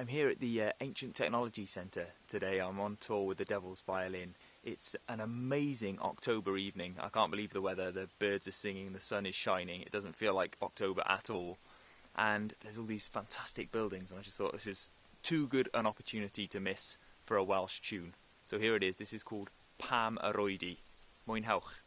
I'm here at the Ancient Technology Centre today. I'm on tour with the Devil's Violin. It's an amazing October evening. I can't believe the weather. The birds are singing, the sun is shining. It doesn't feel like October at all. And there's all these fantastic buildings, and I just thought this is too good an opportunity to miss for a Welsh tune. So here it is. This is called Pam Aroidi. Mwynhewch.